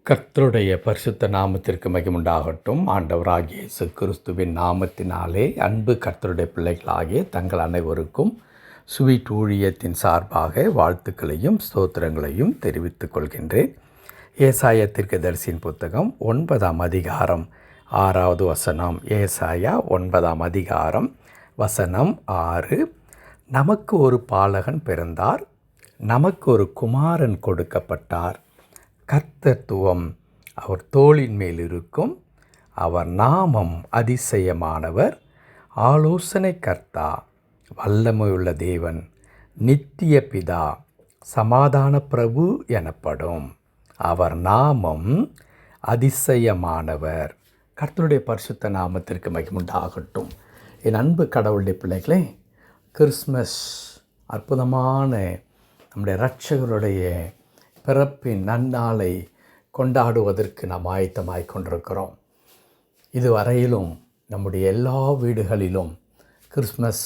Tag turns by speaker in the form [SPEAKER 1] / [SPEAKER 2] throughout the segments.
[SPEAKER 1] கர்த்தருடைய பரிசுத்த நாமத்திற்கு மகிமுண்டாகட்டும். ஆண்டவராகிய இயேசு கிறிஸ்துவின் நாமத்தினாலே அன்பு கர்த்தருடைய பிள்ளைகளாகிய தங்கள் அனைவருக்கும் ஸ்வீட் ஊழியத்தின் சார்பாக வாழ்த்துக்களையும் ஸ்தோத்திரங்களையும் தெரிவித்துக் கொள்கின்றேன். ஏசாயா தீர்க்கதரிசியின் புத்தகம் 9ஆம் அதிகாரம் 6வது வசனம். ஏசாயா 9ஆம் அதிகாரம் வசனம் 6. நமக்கு ஒரு பாலகன் பிறந்தார், நமக்கு ஒரு குமாரன் கொடுக்கப்பட்டார். கர்த்தத்துவம் அவர் தோளின் மேல் இருக்கும். அவர் நாமம் அதிசயமானவர், ஆலோசனை கர்த்தா, வல்லமையுள்ள தேவன், நித்திய பிதா, சமாதான பிரபு எனப்படும். அவர் நாமம் அதிசயமானவர். கர்த்தருடைய பரிசுத்த நாமத்திற்கு மகிமுண்டாகட்டும். என் அன்பு கடவுளுடைய பிள்ளைகளே, கிறிஸ்மஸ் அற்புதமான நம்முடைய இரட்சகருடைய பிறப்பின் நன்னாளை கொண்டாடுவதற்கு நாம் ஆயத்தமாய் கொண்டிருக்கிறோம். இதுவரையிலும் நம்முடைய எல்லா வீடுகளிலும் கிறிஸ்மஸ்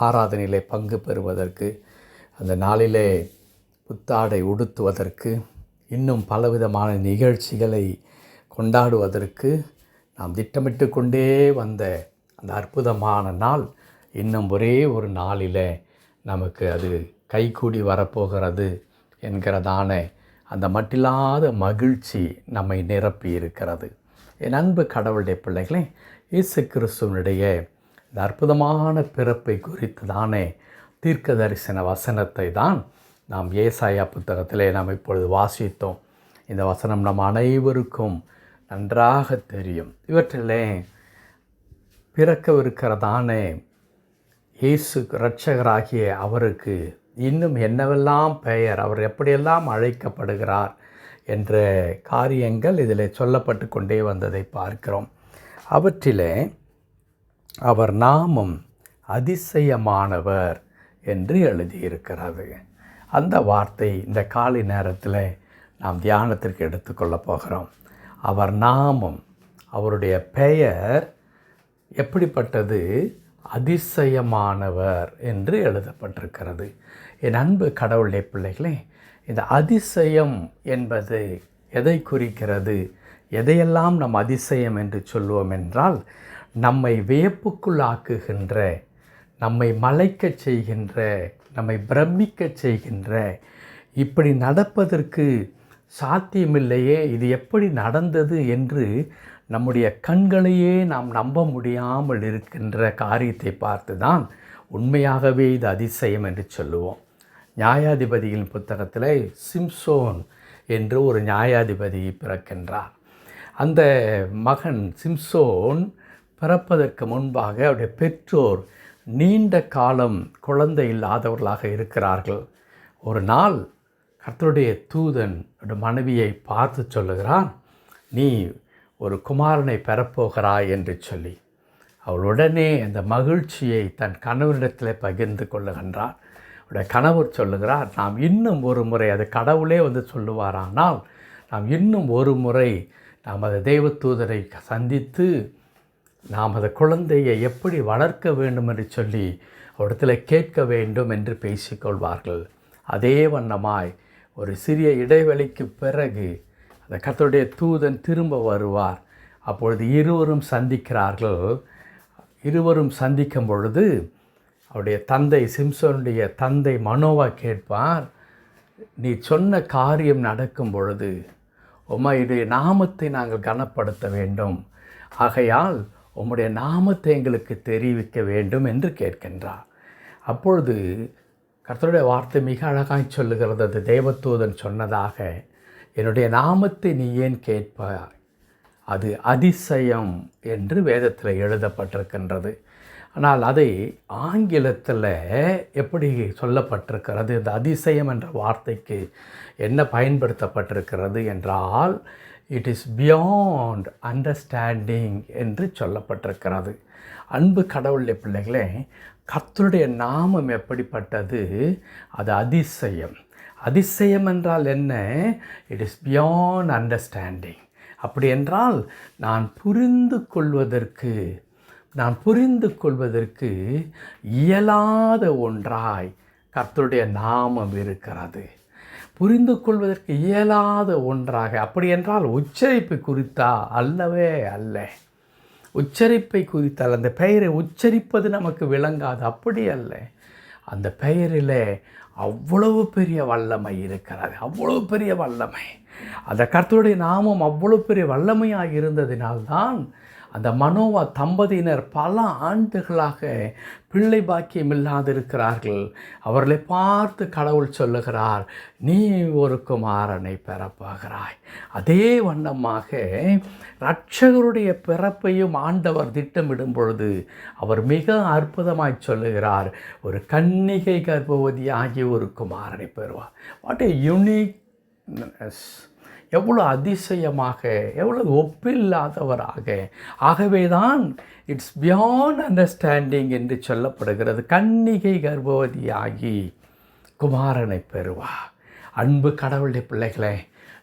[SPEAKER 1] ஆராதனையிலே பங்கு பெறுவதற்கு, அந்த நாளிலே புத்தாடை உடுத்துவதற்கு, இன்னும் பலவிதமான நிகழ்ச்சிகளை கொண்டாடுவதற்கு நாம் திட்டமிட்டு கொண்டே வந்த அந்த அற்புதமான நாள் இன்னும் ஒரே ஒரு நாளில் நமக்கு அது கைகூடி வரப்போகிறது என்கிறதான அந்த மட்டில்லாத மகிழ்ச்சி நம்மை நிரப்பி இருக்கிறது. என் அன்பு கடவுளுடைய பிள்ளைகளே, இயேசு கிறிஸ்துவனுடைய இந்த அற்புதமான பிறப்பை குறித்து தானே தீர்க்க தரிசன வசனத்தை தான் நாம் ஏசாயா புத்தகத்திலே நாம் இப்பொழுது வாசித்தோம். இந்த வசனம் நம் அனைவருக்கும் நன்றாக தெரியும். இவற்றிலே பிறக்கவிருக்கிறதான இயேசு இரட்சகராகிய அவருக்கு இன்னும் என்னவெல்லாம் பெயர், அவர் எப்படியெல்லாம் அழைக்கப்படுகிறார் என்ற காரியங்கள் இதில் சொல்லப்பட்டு கொண்டே வந்ததை பார்க்கிறோம். அவற்றிலே அவர் நாமம் அதிசயமானவர் என்று எழுதியிருக்கிறது. அந்த வார்த்தை இந்த காலை நேரத்தில் நாம் தியானத்திற்கு எடுத்துக்கொள்ள போகிறோம். அவர் நாமம், அவருடைய பெயர் எப்படிப்பட்டது? அதிசயமானவர் என்று எழுதப்பட்டிருக்கிறது. என் அன்பு கடவுளுடைய பிள்ளைகளே, இந்த அதிசயம் என்பது எதை குறிக்கிறது? எதையெல்லாம் நம் அதிசயம் என்று சொல்லுவோம் என்றால், நம்மை வியப்புக்குள்ளாக்குகின்ற, நம்மை மலைக்கச் செய்கின்ற, நம்மை பிரமிக்கச் செய்கின்ற, இப்படி நடப்பதற்கு சாத்தியமில்லையே, இது எப்படி நடந்தது என்று நம்முடைய கண்களையே நாம் நம்ப முடியாமல் இருக்கின்ற காரியத்தை பார்த்து தான் உண்மையாகவே இது அதிசயம் என்று சொல்லுவோம். நியாயாதிபதியின் புத்தகத்தில் சிம்சோன் என்று ஒரு நியாயாதிபதி பிறக்கின்றார். அந்த மகன் சிம்சோன் பிறப்பதற்கு முன்பாக அவருடைய பெற்றோர் நீண்ட காலம் குழந்தை இல்லாதவர்களாக இருக்கிறார்கள். ஒரு நாள் கர்த்தருடைய தூதன் மனைவியை பார்த்து சொல்லுகிறான், நீ ஒரு குமாரனை பெறப்போகிறாய் என்று சொல்லி, அவள் உடனே அந்த மகிழ்ச்சியை தன் கணவரிடத்தில் பகிர்ந்து கொள்ளுகின்றார். அவருடைய கணவர் சொல்லுகிறார், நாம் இன்னும் ஒரு முறை, அது கடவுளே வந்து சொல்லுவாரானால், நாம் இன்னும் ஒரு முறை நாம் அந்த தெய்வதூதரை சந்தித்து நாம் அந்த குழந்தையை எப்படி வளர்க்க வேண்டும் என்று சொல்லி அவரிடத்தில் கேட்க வேண்டும் என்று பேசிக்கொள்வார்கள். அதே வண்ணமாய் ஒரு சிறிய இடைவெளிக்கு பிறகு அந்த கர்த்தருடைய தூதன் திரும்ப வருவார். அப்பொழுது இருவரும் சந்திக்கிறார்கள். இருவரும் சந்திக்கும் பொழுது அவருடைய தந்தை, சிம்சோனுடைய தந்தை மனோவா கேட்பார், நீ சொன்ன காரியம் நடக்கும் பொழுது உம்முடைய நாமத்தை நாங்கள் கனப்படுத்த வேண்டும், ஆகையால் உம்முடைய நாமத்தை எங்களுக்கு தெரிவிக்க வேண்டும் என்று கேட்கின்றார். அப்பொழுது கர்த்தருடைய வார்த்தை மிக அழகாய் சொல்லுகிறது. அது தேவதூதன் சொன்னதாக, என்னுடைய நாமத்தை நீ ஏன் கேட்பாய், அது அதிசயம் என்று வேதத்தில் எழுதப்பட்டிருக்கின்றது. ஆனால் அதை ஆங்கிலத்தில் எப்படி சொல்லப்பட்டிருக்கிறது? இந்த அதிசயம் என்ற வார்த்தைக்கு என்ன பயன்படுத்தப்பட்டிருக்கிறது என்றால், இட் இஸ் பியாண்ட் அண்டர்ஸ்டாண்டிங் என்று சொல்லப்பட்டிருக்கிறது. அன்பு கடவுளுடைய பிள்ளைகளே, கர்த்தருடைய நாமம் எப்படிப்பட்டது? அது அதிசயம். அதிசயம் என்றால் என்ன? It is beyond understanding. அப்படி என்றால் நான் புரிந்து கொள்வதற்கு இயலாத ஒன்றாய் கர்த்தருடைய நாமம் இருக்கிறது. புரிந்து கொள்வதற்கு இயலாத ஒன்றாக, அப்படி என்றால் உச்சரிப்பு குறித்தா அல்லவே அல்ல. உச்சரிப்பை குறித்தால் அந்த பெயரை உச்சரிப்பது நமக்கு விளங்காது, அப்படி அல்ல. அந்த பெயரில் அவ்வளவு பெரிய வல்லமை இருக்கிறது, அவ்வளவு பெரிய வல்லமை. அந்த கர்த்தருடைய நாமம் அவ்வளவு பெரிய வல்லமையாக இருந்ததினால்தான் அந்த மனோவா தம்பதியினர் பல ஆண்டுகளாக பிள்ளை பாக்கியம் இல்லாதிருக்கிறார்கள். அவர்களை பார்த்து கடவுள் சொல்லுகிறார், நீ ஒரு குமாரனை பெறப்போகிறாய். அதே வண்ணமாக இரட்சகருடைய பிறப்பையும் ஆண்டவர் திட்டமிடும் பொழுது அவர் மிக அற்புதமாய் சொல்லுகிறார், ஒரு கன்னிகை கர்ப்பவதியாகி ஒரு குமாரனை பெறுவார். What A uniqueness! எவ்வளோ அதிசயமாக, எவ்வளோ ஒப்பில்லாதவராக. ஆகவே தான் இட்ஸ் பியாண்ட் அண்டர்ஸ்டாண்டிங் என்று சொல்லப்படுகிறது. கன்னிகை கர்ப்பவதியாகி குமாரனை பெறுவார். அன்பு கடவுளுடைய பிள்ளைகளே,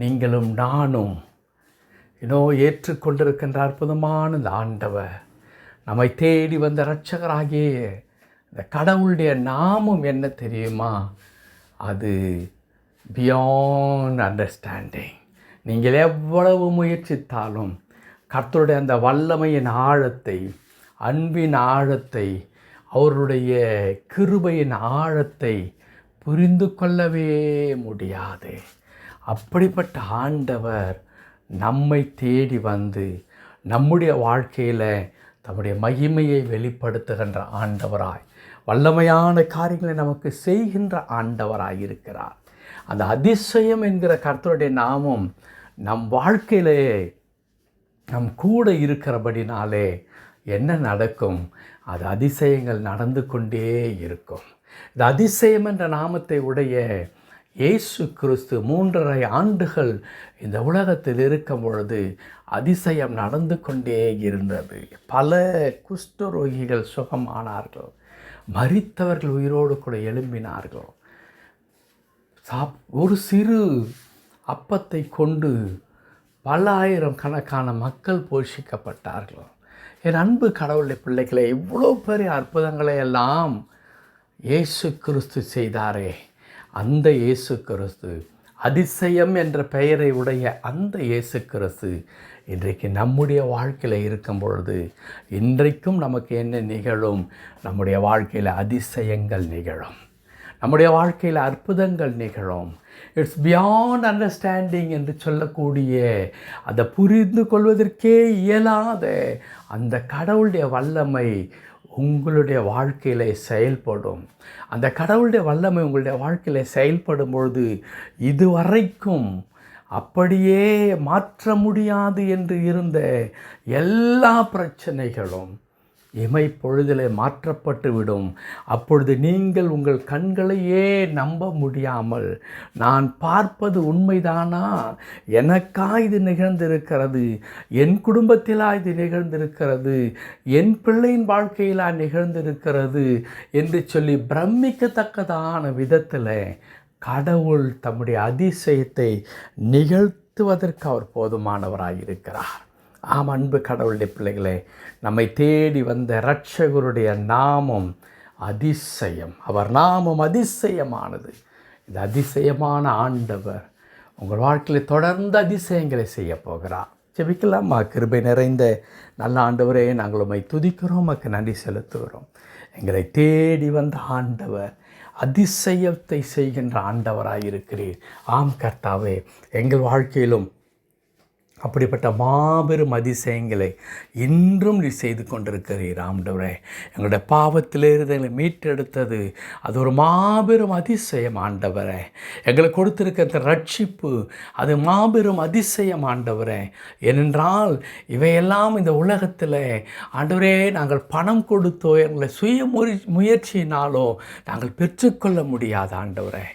[SPEAKER 1] நீங்களும் நானும் ஏற்றுக்கொண்டிருக்கின்ற அற்புதமான இந்த ஆண்டவர், நம்மை தேடி வந்த இரட்சகராகிய இந்த கடவுளுடைய நாமம் என்ன தெரியுமா? அது பியாண்ட் அண்டர்ஸ்டாண்டிங். நீங்கள் எவ்வளவு முயற்சித்தாலும் கர்த்தருடைய அந்த வல்லமையின் ஆழத்தை, அன்பின் ஆழத்தை, அவருடைய கிருபையின் ஆழத்தை புரிந்து கொள்ளவே முடியாது. அப்படிப்பட்ட ஆண்டவர் நம்மை தேடி வந்து நம்முடைய வாழ்க்கையில் தம்முடைய மகிமையை வெளிப்படுத்துகின்ற ஆண்டவராய், வல்லமையான காரியங்களை நமக்கு செய்கின்ற ஆண்டவராய் இருக்கிறார். அந்த அதிசயம் என்கிற கர்த்தருடைய நாமம் நம் வாழ்க்கையிலே நம் கூட இருக்கிறபடினாலே என்ன நடக்கும்? அது அதிசயங்கள் நடந்து கொண்டே இருக்கும். இந்த அதிசயம் என்ற நாமத்தை உடைய இயேசு கிறிஸ்து 3.5 ஆண்டுகள் இந்த உலகத்தில் இருக்கும் பொழுது அதிசயம் நடந்து கொண்டே இருந்தது. பல குஷ்டரோகிகள் சுகமானார்கள், மரித்தவர்கள் உயிரோடு கூட எழும்பினார்கள். ஒரு சிறு அப்பத்தை கொண்டு பல ஆயிரம் கணக்கான மக்கள் போஷிக்கப்பட்டார்கள். என் அன்பு கடவுளுடைய பிள்ளைகளை, இவ்வளோ பெரிய அற்புதங்களை எல்லாம் இயேசு கிறிஸ்து செய்தாரே, அந்த இயேசு கிறிஸ்து, அதிசயம் என்ற பெயரை உடைய அந்த இயேசு கிறிஸ்து இன்றைக்கு நம்முடைய வாழ்க்கையில் இருக்கும் பொழுது இன்றைக்கும் நமக்கு என்ன நிகழும்? நம்முடைய வாழ்க்கையில் அதிசயங்கள் நிகழும், நம்முடைய வாழ்க்கையில் அற்புதங்கள் நிகழும். இட்ஸ் பியாண்ட் அண்டர்ஸ்டாண்டிங் என்று சொல்லக்கூடிய, அதை புரிந்து கொள்வதற்கே இயலாத அந்த கடவுளுடைய வல்லமை உங்களுடைய வாழ்க்கையில் செயல்படும். அந்த கடவுளுடைய வல்லமை உங்களுடைய வாழ்க்கையில் செயல்படும் பொழுது இதுவரைக்கும் அப்படியே மாற்ற முடியாது என்று இருந்த எல்லா பிரச்சனைகளும் இமைப்பொழுதிலே மாற்றப்பட்டு விடும். அப்பொழுது நீங்கள் உங்கள் கண்களையே நம்ப முடியாமல், நான் பார்ப்பது உண்மைதானா? எனக்கா இது நிகழ்ந்திருக்கிறது? என் குடும்பத்திலா இது நிகழ்ந்திருக்கிறது? என் பிள்ளையின் வாழ்க்கையிலா நிகழ்ந்திருக்கிறது? என்று சொல்லி பிரமிக்கத்தக்கதான விதத்தில் கடவுள் தம்முடைய அதிசயத்தை நிகழ்த்துவதற்கு அவர் போதுமானவராயிருக்கிறார். ஆம், அன்பு கடவுளுடைய பிள்ளைகளே, நம்மை தேடி வந்த இரட்சகருடைய நாமம் அதிசயம். அவர் நாமம் அதிசயமானது. இந்த அதிசயமான ஆண்டவர் உங்கள் வாழ்க்கையில் தொடர்ந்து அதிசயங்களை செய்ய போகிறார். ஜெபிக்கலாமா? கிருபை நிறைந்த நல்ல ஆண்டவரே, நாங்கள் உம்மை துதிக்கிறோம், உமக்கு நன்றி செலுத்துகிறோம். எங்களை தேடி வந்த ஆண்டவர் அதிசயத்தை செய்கின்ற ஆண்டவராயிருக்கிறீர். ஆம் கர்த்தாவே, எங்கள் வாழ்க்கையிலும் அப்படிப்பட்ட மாபெரும் அதிசயங்களை இன்றும் நீ செய்து கொண்டிருக்கிறீர் ஆண்டவரே. எங்களுடைய பாவத்திலிருந்து எங்களை மீட்டெடுத்தது அது ஒரு மாபெரும் அதிசயம் ஆண்டவரே. எங்களுக்கு கொடுத்திருக்கிற அந்த ரட்சிப்பு அது மாபெரும் அதிசயம் ஆண்டவரே. ஏனென்றால் இவையெல்லாம் இந்த உலகத்தில் ஆண்டவரே நாங்கள் பணம் கொடுத்தோ எங்களை சுய முயற்சியினாலோ நாங்கள் பெற்றுக்கொள்ள முடியாது ஆண்டவரே.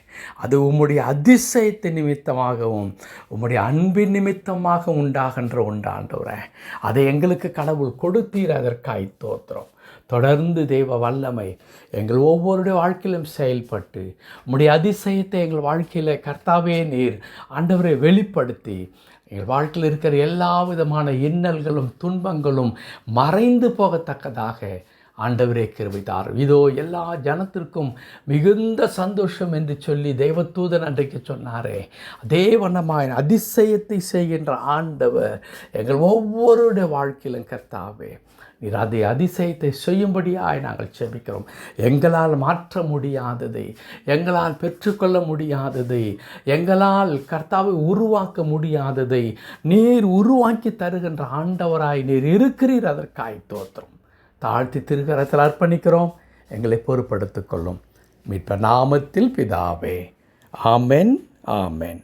[SPEAKER 1] அது உம்முடைய அதிசயத்தின் நிமித்தமாகவும் உம்முடைய அன்பின் நிமித்தமாக உண்டாகின்ற உண்டாண்டவரே. அதை எங்களுக்கு கடவுள் கொடுத்தீர், அதற்காய் தோத்திரம். தொடர்ந்து தெய்வ வல்லமை எங்கள் ஒவ்வொருடைய வாழ்க்கையிலும் செயல்பட்டு உம்முடைய அதிசயத்தை எங்கள் வாழ்க்கையில் கர்த்தாவே நீர் ஆண்டவரை வெளிப்படுத்தி எங்கள் வாழ்க்கையில் இருக்கிற எல்லா விதமான இன்னல்களும் துன்பங்களும் மறைந்து போகத்தக்கதாக ஆண்டவரே கிருபை தாரும். இதோ எல்லா ஜனத்திற்கும் மிகுந்த சந்தோஷம் என்று சொல்லி தேவதூதன் அன்றைக்கு சொன்னாரே, அதே வண்ணமாய் அதிசயத்தை செய்கின்ற ஆண்டவர் எங்கள் ஒவ்வொருடைய வாழ்க்கையிலும் கர்த்தாவே நீர் அதை அதிசயத்தை செய்யும்படியாய் நாங்கள் செபிக்கிறோம். எங்களால் மாற்ற முடியாததை, எங்களால் பெற்றுக்கொள்ள முடியாததை, எங்களால் கர்த்தாவை உருவாக்க முடியாததை நீர் உருவாக்கி தருகின்ற ஆண்டவராய் நீர் இருக்கிறீர். அதற்காய் தோத்திரம் தாழ்த்தி திருக்கரத்தில் அர்ப்பணிக்கிறோம். எங்களை பொறுப்படுத்திக் கொள்ளும் மீட்பர் நாமத்தில் பிதாவே. ஆமென், ஆமென்.